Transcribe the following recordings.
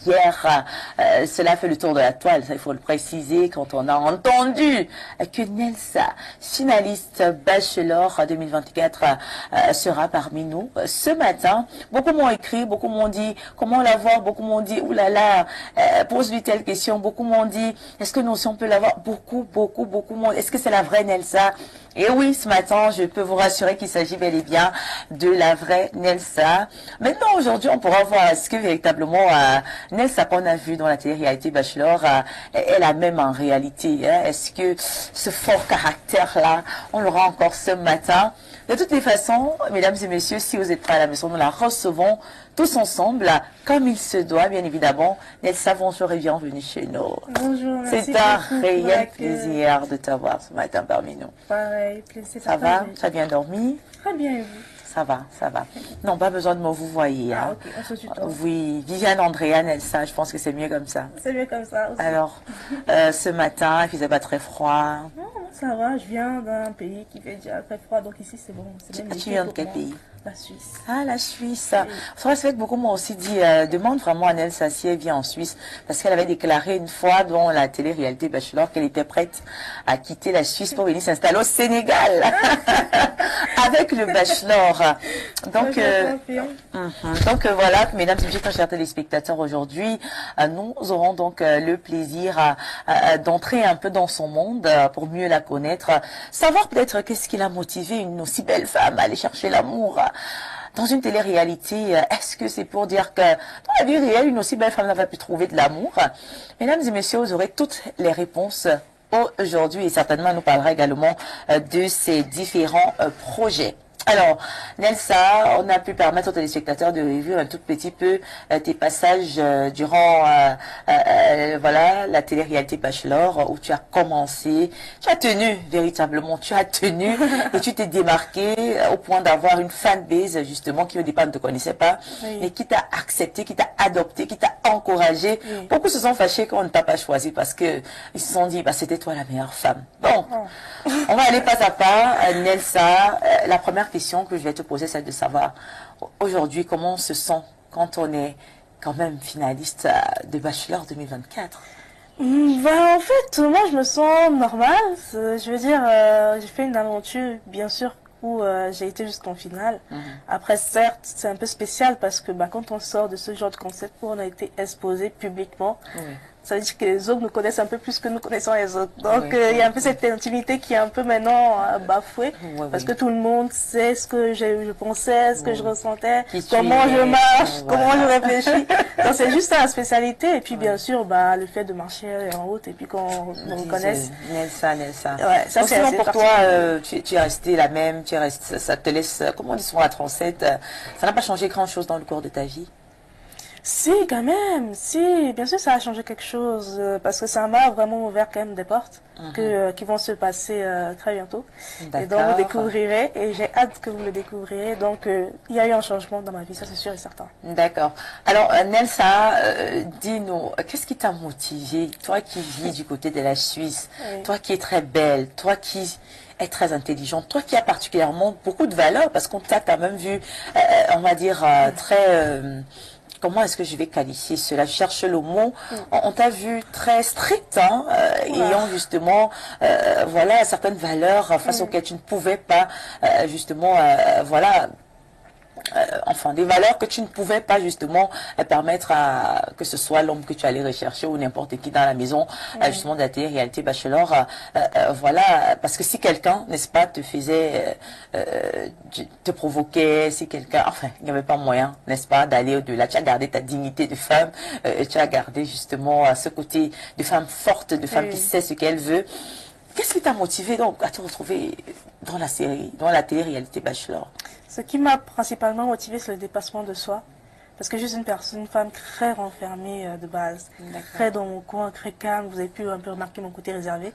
hier, cela fait le tour de la toile, ça il faut le préciser, quand on a entendu que Nelsa, finaliste Bachelor 2024, sera parmi nous ce matin. Beaucoup m'ont écrit, beaucoup m'ont dit comment la voir, beaucoup m'ont dit oulala, pose-lui telle question, beaucoup m'ont dit est-ce que nous aussi on peut la voir, beaucoup m'ont dit est-ce que c'est la vraie Nelsa? Et oui, ce matin, je peux vous rassurer qu'il s'agit bel et bien de la vraie Nelsa. Maintenant, aujourd'hui, on pourra voir est-ce que véritablement Nelsa qu'on a vu dans la télé-réalité Bachelor est la même en réalité. Hein? Est-ce que ce fort caractère-là, on l'aura encore ce matin? De toutes les façons, mesdames et messieurs, si vous êtes prêts à la maison, nous la recevons tous ensemble, comme il se doit, bien évidemment. Nelsa, bonjour et bienvenue chez nous. Bonjour, merci. C'est un réel plaisir de t'avoir ce matin parmi nous. Pareil, plaisir. Ça va? Tu as bien dormi? Très bien, et vous? Ça va, ça va. Non, pas besoin de me vous voyez. Ah, Hein. ok, on se tutoie. Oui, Viviane, Andrea, Nelsa, je pense que c'est mieux comme ça. C'est mieux comme ça aussi. Alors, ce matin, il faisait pas très froid. Non, ça va, je viens d'un pays qui fait déjà très froid, donc ici c'est bon. Tu viens de quel pays? La Suisse. Ah, la Suisse. Oui. C'est vrai que beaucoup m'ont aussi dit, demande vraiment à Nelsa si elle vient en Suisse, parce qu'elle avait déclaré une fois dans la télé-réalité Bachelor qu'elle était prête à quitter la Suisse pour venir s'installer au Sénégal avec le Bachelor. Donc, voilà, mesdames et messieurs, chers téléspectateurs, aujourd'hui, nous aurons donc le plaisir d'entrer un peu dans son monde pour mieux la connaître, savoir peut-être qu'est-ce qui l'a motivé une aussi belle femme à aller chercher l'amour. Dans une télé-réalité, est-ce que c'est pour dire que dans la vie réelle, une aussi belle femme n'a pas pu trouver de l'amour? Mesdames et messieurs, vous aurez toutes les réponses aujourd'hui et certainement elle nous parlera également de ses différents projets. Alors, Nelsa, on a pu permettre aux téléspectateurs de revivre un tout petit peu tes passages durant voilà, la télé-réalité Bachelor où tu as commencé, tu as tenu véritablement, tu as tenu et tu t'es démarqué au point d'avoir une fanbase justement qui au départ ne te connaissait pas, Oui. mais qui t'a accepté, qui t'a adopté, qui t'a encouragé. Oui. Beaucoup se sont fâchés quand on ne t'a pas choisi parce que ils se sont dit bah c'était toi la meilleure femme. Donc, on va aller pas à pas. Nelsa, la première question que je vais te poser, c'est de savoir aujourd'hui comment on se sent quand on est quand même finaliste de Bachelor 2024. En fait, moi je me sens normale. Je veux dire, j'ai fait une aventure, bien sûr, où j'ai été jusqu'en finale. Après, certes, c'est un peu spécial parce que quand on sort de ce genre de concept où on a été exposé publiquement, ça veut dire que les autres nous connaissent un peu plus que nous connaissons les autres. Donc, il y a un peu cette intimité qui est un peu maintenant bafouée. Parce que tout le monde sait ce que je pensais, ce que je ressentais, comment je marche, comment je réfléchis. Donc, c'est juste la spécialité. Et puis, bien sûr, le fait de marcher en route et puis qu'on nous connaisse. Nelsa. Ouais, ça, c'est assez pour toi, tu es restée la même, tu es restée, ça te laisse, comment on dit souvent, la transette. Ça n'a pas changé grand-chose dans le cours de ta vie? Si, quand même, si, bien sûr, ça a changé quelque chose, parce que ça m'a vraiment ouvert quand même des portes qui vont se passer très bientôt. Et donc, vous découvrirez, et j'ai hâte que vous le découvriez. Donc, il y a eu un changement dans ma vie, ça c'est sûr et certain. D'accord. Alors, Nelsa, dis-nous, qu'est-ce qui t'a motivé, toi qui vis du côté de la Suisse, toi qui es très belle, toi qui est très intelligente, toi qui as particulièrement beaucoup de valeur, parce qu'on t'a quand même vu, on va dire, très... comment est-ce que je vais qualifier cela? Je cherche le mot. On t'a vu très strict, hein, ayant justement voilà, certaines valeurs face auxquelles tu ne pouvais pas justement voilà enfin des valeurs que tu ne pouvais pas justement permettre à que ce soit l'homme que tu allais rechercher ou n'importe qui dans la maison justement de la télé-réalité Bachelor voilà, parce que si quelqu'un, n'est-ce pas, te faisait te provoquait, si quelqu'un, enfin il n'y avait pas moyen, n'est-ce pas, d'aller au-delà. Tu as gardé ta dignité de femme, tu as gardé justement ce côté de femme forte, de femme qui sait ce qu'elle veut. Qu'est-ce qui t'a motivé donc à te retrouver dans la série, dans la télé-réalité Bachelor? Ce qui m'a principalement motivée, c'est le dépassement de soi. Parce que je suis une femme très renfermée de base, très dans mon coin, très calme. Vous avez pu un peu remarquer mon côté réservé.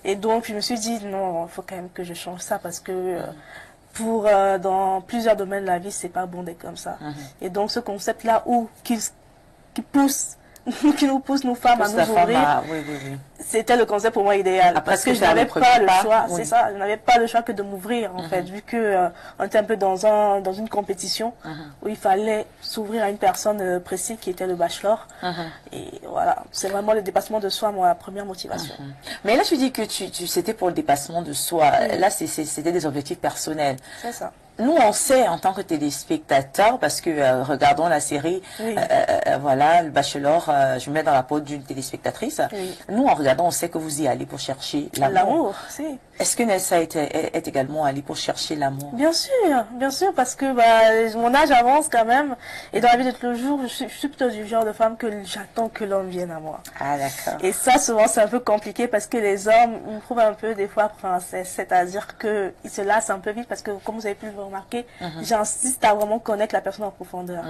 Et donc, je me suis dit, non, il faut quand même que je change ça parce que dans plusieurs domaines de la vie, c'est pas bon d'être comme ça. Et donc, ce concept-là qui pousse qui nous pousse, nous femmes, à nous ouvrir. Oui, oui, oui. C'était le concept pour moi idéal. Après, parce que je n'avais pas le choix. Oui. C'est ça, je n'avais pas le choix que de m'ouvrir, en fait, vu que on était un peu dans une compétition où il fallait s'ouvrir à une personne précise qui était le bachelor. Et voilà, c'est vraiment le dépassement de soi, moi, la première motivation. Mais là, tu dis que c'était pour le dépassement de soi. Là, c'était des objectifs personnels. C'est ça. Nous, on sait en tant que téléspectateurs, parce que regardons la série, voilà, le Bachelor, je me mets dans la peau d'une téléspectatrice. Nous, en regardant, on sait que vous y allez pour chercher l'amour. L'amour, si. Est-ce que Nelsa est également allée pour chercher l'amour? Bien sûr, parce que mon âge avance quand même. Et dans la vie de tous les jours, je suis plutôt du genre de femme que j'attends que l'homme vienne à moi. Ah, d'accord. Et ça, souvent, c'est un peu compliqué parce que les hommes, ils me trouvent un peu des fois princesse. C'est-à-dire qu'ils se lassent un peu vite parce que, comme vous avez pu le remarquer, j'insiste à vraiment connaître la personne en profondeur.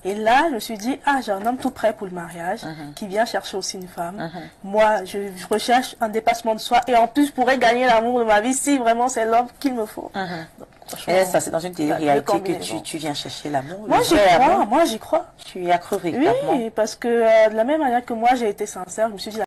Et là, je me suis dit, j'ai un homme tout prêt pour le mariage qui vient chercher aussi une femme. Moi, je recherche un dépassement de soi et en plus, je pourrais gagner l'amour de ma vie si vraiment c'est l'homme qu'il me faut. Donc, et ça, c'est dans une télé-réalité que tu viens chercher l'amour. Moi, j'y crois. Tu y as cru véritablement. Oui, parce que de la même manière que moi, j'ai été sincère, je me suis dit,